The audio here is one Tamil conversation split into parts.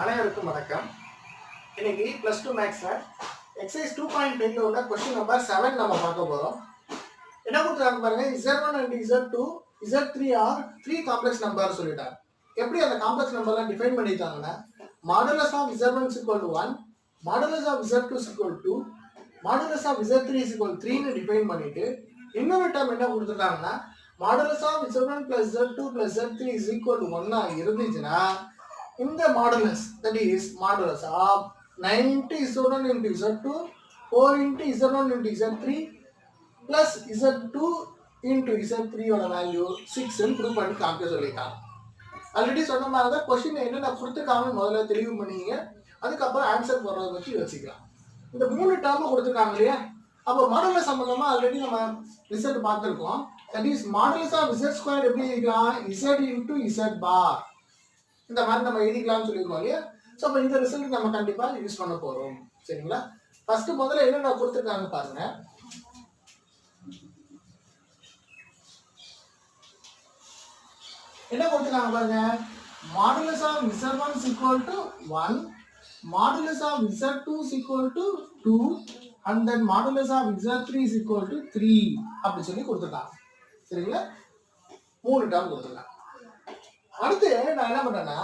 அனைவருக்கும் வணக்கம். இன்னைக்கு +2 மேக்ஸ்ல எக்ஸசைஸ் 2.10 உள்ள கொஸ்டின் நம்பர் 7 நம்ம பார்க்க போறோம். என்ன கொடுத்துருக்காங்க பாருங்க, Z1 and Z2 Z3 R 3 complex number சொல்லிட்டாங்க. எப்படி அந்த காம்ப்ளெக்ஸ் நம்பர்லாம் டிஃபைன் பண்ணிட்டாங்கன்னா modulus of Z1 1, modulus of Z2 2, modulus of Z3 3 ன்னு டிஃபைன் பண்ணிட்டு இன்னொரு டேர்ம் என்ன கொடுத்துட்டாங்கன்னா modulus of Z1 + Z2 + Z3 1 இருந்துச்சுன்னா இந்த modulus, that is modulus of 9 into Z1 into Z2, 4 into Z1 into Z3 plus Z2 into Z3 ஓட வேல்யூ 6 ன்னு ப்ரூவ் பண்ணி காமிக்க சொல்லிட்டாங்க. ஆல்ரெடி சொன்ன மாதிரி தான் கொஸ்டின் என்னென்ன கொடுத்துருக்காங்க முதல்ல தெளிவு பண்ணிங்க, அதுக்கப்புறம் ஆன்சர் போடுறத வச்சு யோசிக்கலாம். இந்த 3 டேர்ம் கொடுத்துருக்காங்க இல்லையா, அப்போ மாடுலஸ் சம்பந்தமா ஆல்ரெடி நம்ம ரிசல்ட் பார்த்துருக்கோம். that is modulus of Z2 எப்படி எழுதிக்கலாம், Z into Z bar இந்த மாதிரி நம்ம எழுதிக்கலாம்னு சொல்லியிருக்கோம் இல்லையா. ஸோ அப்போ இந்த ரிசல்ட் நம்ம கண்டிப்பாக யூஸ் பண்ண போகிறோம். சரிங்களா, ஃபர்ஸ்ட் முதல்ல என்னென்ன கொடுத்துருக்காங்க பாருங்க. என்ன கொடுத்துருக்காங்க பாருங்க, modulus of Z1 1, modulus of Z2 2 and then modulus of Z3 3 அப்படி சொல்லி கொடுத்துருக்காங்க. சரிங்களா, 3 டேர்ம் கொடுத்துருக்காங்க. அடுத்து நான் என்ன பண்றேன்னா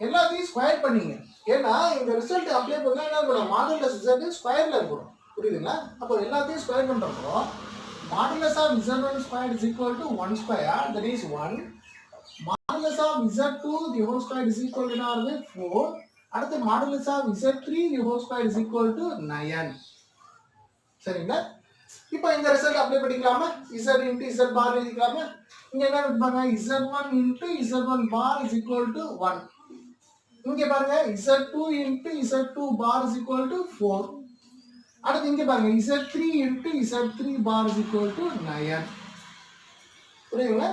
எல்லாத்தையும் ஸ்கொயர் பண்ணிங்க. ஏன்னா இந்த ரிசல்ட் அப்ளை பண்ணா என்ன இருக்கணும், மாடுலஸ் Z ஸ்கொயர்ல இருக்கணும். புரியுதுங்களா? அப்போ எல்லாத்தையும் ஸ்கொயர் பண்றப்போ modulus of Z1 square = 1 square, that is 1. Modulus of Z2 the whole square is equal to 4. அடுத்து modulus of Z3 the whole square is equal to 9. சரிங்களா, இப்போ இந்த ரிசல்ட் அப்ளை பண்ணிக்கலாமா, Z into Z bar எழுதிக்கலாமா. இங்க என்ன இருப்பாங்க, Z1 into Z1 bar is equal to 1. இங்க பாருங்க Z2 into Z2 bar is equal to 4. அடுத்து இங்க பாருங்க Z3 into Z3 bar is equal to 9. புரியுதுங்களா?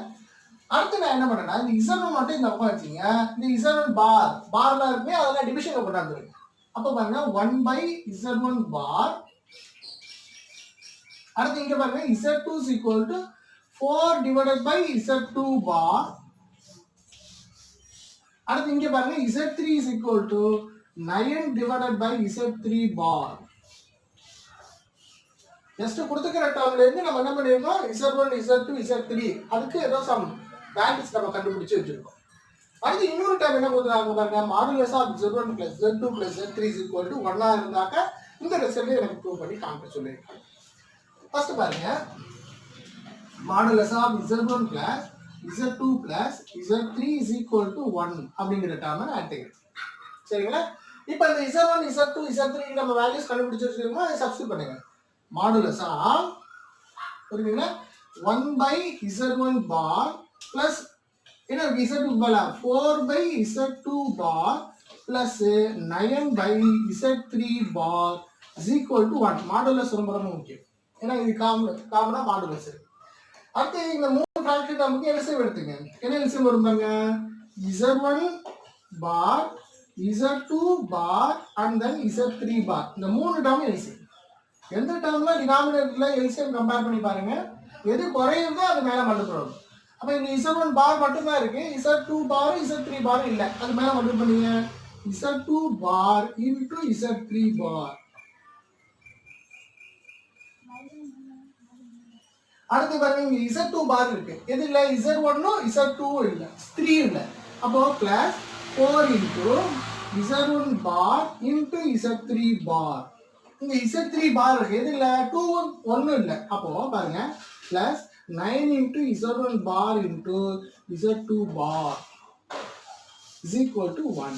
அடுத்து நான் என்ன பண்ணேன்னா இந்த Z1 மட்டும் இந்த பக்கம் வச்சீங்க, இந்த Z1 bar பார்ல இருக்கு, அதெல்லாம் டிவிஷன்ல போட்டாங்க. அப்ப பாருங்க 1/Z1 bar. அடுத்து இங்க பாருங்க Z2 4 divided by Z2 bar. அடுத்து இங்க பாருங்க Z3 9 divided by Z3 bar. Just கொடுத்துக்கிற டேர்ம்ல இருந்து நம்ம என்ன பண்ணிருக்கோம், Z1 Z2 Z3 அதுக்கு ஏதோ சம் வேல்யூஸ் நம்ம கண்டுபிடிச்சு வச்சிருக்கோம். அடுத்து இன்னொரு டேர்ம் என்ன கொடுக்குறாங்க பாருங்க, modulus of Z1 + Z2 + Z3 1 இருந்தாக்க இந்த ரிசல்ட் எனக்கு ப்ரூவ் பண்ணி காமிக்க சொல்லியிருக்காங்க. ஃபர்ஸ்ட் பாருங்க, modulus of Z1 + Z2 + Z3 1 அப்படிங்கிற டேர்மை நான் எடுத்துக்கிறேன். சரிங்களா, இப்போ இந்த Z1 Z2 Z3 நம்ம வேல்யூஸ் கண்டுபிடிச்சு வச்சிருக்கோம், அதை சப்ஸ்டிட்யூட் பண்ணுங்க. மாடுலஸ் ஆஃப் புரியுதுங்களா 1/Z1 bar plus என்ன Z2 bar 4/Z2 bar plus 9/Z3 bar is equal to 1. Modulus ரொம்ப ரொம்ப முக்கியம், ஏன்னா இது காமனா மாடுலஸ். அடுத்து இந்த 3 ஃபிராக்ஷன் நமக்கு எல்சிஎம் எடுத்துங்க. என்ன எல்சிஎம் வரும் பாருங்க, Z1 bar Z2 bar and then Z3 bar. இந்த 3 டேர்ம் எல்சிஎம். எந்த டேர்ம்ல டினாமினேட்டர்ல எல்சிஎம் கம்பேர் பண்ணி பாருங்க, எது குறையுதோ அது மேல மல்டிபிள் ஆகும். அப்ப இந்த Z1 பார் மட்டும் தான் இருக்கு, Z2 பார் Z3 பார் இல்ல, அது மேல மல்டிபிள் பண்ணீங்க Z2 பார் into Z3 பார். அடுத்து பாருங்க இங்க Z2 பார் இருக்கு, எது இல்ல Z1 Z2 இல்ல 3 இல்ல. அப்போ plus 4 into Z1 bar into Z3 பார். இங்க Z3 பார் இருக்கு, எது இல்ல 2 1 இல்ல. அப்போ பாருங்க plus 9 into Z1 bar into Z2 bar is equal to 1.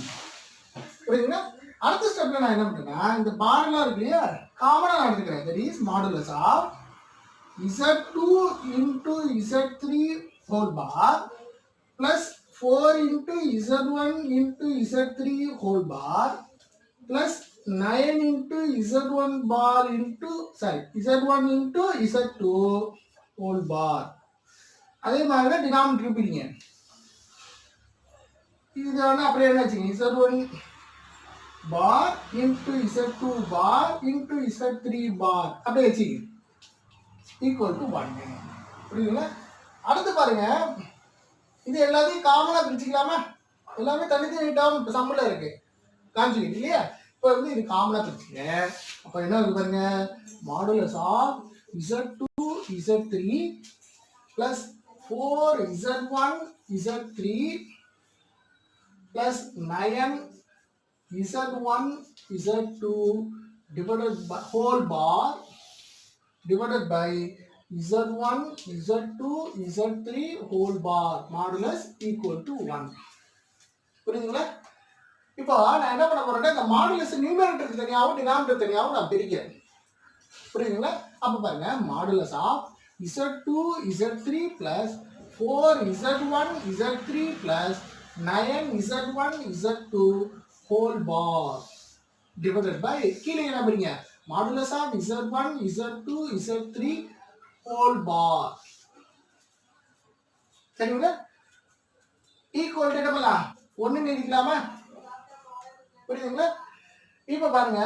புரியுதுங்களா? அடுத்த ஸ்டெப்ல நான் என்ன பண்றேன்னா இந்த பார்லாம் இருக்கு இல்லையா, காமனா நான் எடுத்துக்கிறேன். that is modulus of Z2 into Z3 whole bar plus 4 into Z1 into Z3 whole bar plus 9 into Z1 bar into Z1 into Z2 whole bar. அதே மாதிரி தான் டினாமினேட்டர் பிரிங்க. இது வந்து அப்படியே என்ன வச்சுங்க, Z1 bar into Z2 bar into Z3 bar அப்படியே வச்சுங்க equal to 1. புரியுதுங்களா? அடுத்து பாருங்க இது எல்லாத்தையும் காமனா பிரிச்சுக்கலாமா, எல்லாமே தனித்தனி டேர்ம் சம்மில் இருக்கு கான்ஜுகேட் இல்லையா? இப்போ வந்து இது காமனாக பிரிச்சுங்க. அப்போ என்ன இருக்கு பாருங்க, modulus of Z2 Z3 plus 4Z1 Z3 plus 9 Z1 Z2 divided by whole bar divided by Z1 Z2 Z3 whole bar modulus equal to 1. புரியுதுங்களா? இப்போ நான் என்ன பண்ண போறேன்னா இந்த மாடுலஸ் நியூமரேட்டருக்கு தனியாகவும் டினாமினேட்டர் தனியாகவும் நான் பிரிக்கிறேன். புரியுதுங்களா? அப்போ பாருங்க modulus of Z2 Z3 plus 4Z1 Z3 plus 9Z1 Z2 whole bar divided by கீழே என்ன பிரிங்க modulus of Z1 Z2 Z3 whole bar. சரிங்களா? ஈக்குவல் டு என்ன பண்ணலாம் 1 எழுதிக்கலாமா? புரியுதுங்களா? இப்போ பாருங்க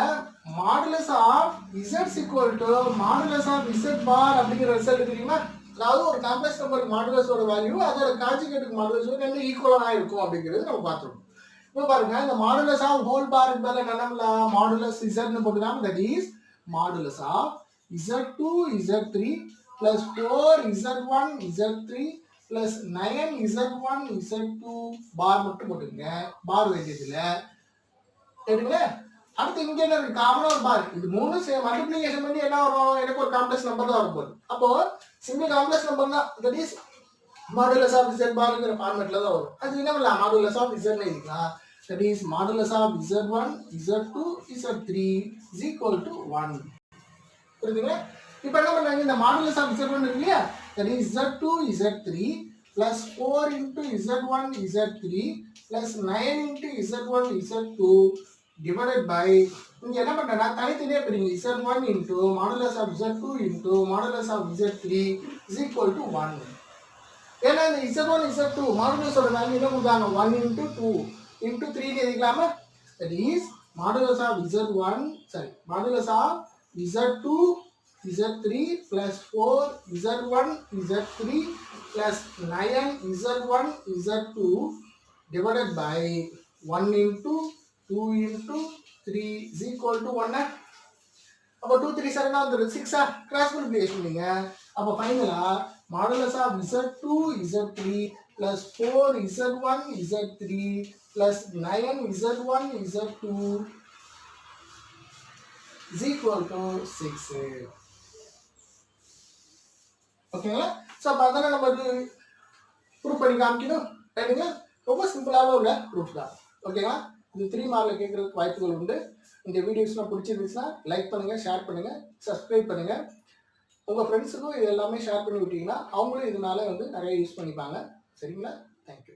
modulus of Z equal to modulus of Z bar அப்படிங்கிற ரிசல்ட் தெரியுமா? அதாவது ஒரு காம்ப்ளெக்ஸ் நம்பருக்கு மாடுலஸோட வேல்யூ அதோட கான்ஜுகேட்டுக்கு மாடுலஸோட ரெண்டும் ஈக்குவலா இருக்கும் அப்படிங்கிறது நம்ம பார்த்துருக்கோம். இப்போ பாருங்க இந்த மாடுலஸ் ஆஃப் ஹோல் பார் என்பது என்னன்னா மாடுலஸ் Z னு போட்டுக்கலாம். That is modulus of Z2 Z3 plus 4Z1 Z3 plus 9Z1 Z2 bar மட்டும் போட்டுங்க. பார் வேண்டியதுல சரிங்களா? அடுத்து இங்க என்ன இருக்கு காமனா ஒரு பார். இது மூணு மல்டிப்ளிகேஷன் பண்ணி என்ன வரும் எனக்கு ஒரு காம்ப்ளெக்ஸ் நம்பர் தான் வரும். அப்போ சிங்கிள் காம்ப்ளெக்ஸ் நம்பர் தான் that is modulus of Z பார்ங்கிற ஃபார்மட்ல தான் வரும். அது என்ன பண்ணலாம் மாடுலஸ் ஆஃப் Z னு எழுதிக்கலாம். That is modulus of Z1 Z2 Z3 is equal to 1. புரியுதுங்களா? இப்போ என்ன பண்றாங்க இந்த மாடுலஸ் ஆஃப் Z1 இருக்கு இல்லையா? That is Z2 Z3 plus 4 into Z1 Z3 plus 9 into Z1 Z2 divided by இங்க என்ன பண்றேன்னா தனித்தனியா பிரிங்க Z1 into modulus of Z2 into modulus of Z3 is equal to 1. ஏன்னா இந்த Z1 Z2 modulus ஓட வேல்யூ என்ன கொடுத்தாங்க 1 into 2 into 3 னு எழுதிக்கலாமா? that is modulus of Z1 modulus of Z2 Z3 plus 4 Z1 Z3 plus 9 Z1 Z2 divided by 1 into 2 into 3 is equal to 1. அப்போ 2 3 7 வந்து 6 கிராஸ் மல்டிப்ளிகேஷன் பண்ணீங்க. அப்போ ஃபைனலா modulus of Z2 Z3 plus 4 Z1 Z3 plus 9 Z1 Z2 is equal to 6. ஓகேங்களா? ஸோ அப்போ அதெல்லாம் நம்ம ப்ரூஃப் பண்ணி காமிக்கணும். ரைட்டுங்க? ரொம்ப சிம்பிளான உள்ள ப்ரூஃப் தான். ஓகேங்களா? இது 3 மார்க்ல கேட்கறதுக்கு வாய்ப்புகள் உண்டு. இந்த வீடியோஸ்லாம் பிடிச்சிருந்துச்சுன்னா லைக் பண்ணுங்க, ஷேர் பண்ணுங்க, சப்ஸ்கிரைப் பண்ணுங்க. உங்க ஃப்ரெண்ட்ஸுக்கும் இது எல்லாமே ஷேர் பண்ணி விட்டீங்கன்னா அவங்களும் இதனால வந்து நிறைய யூஸ் பண்ணிப்பாங்க. சரிங்களா? தேங்க்யூ.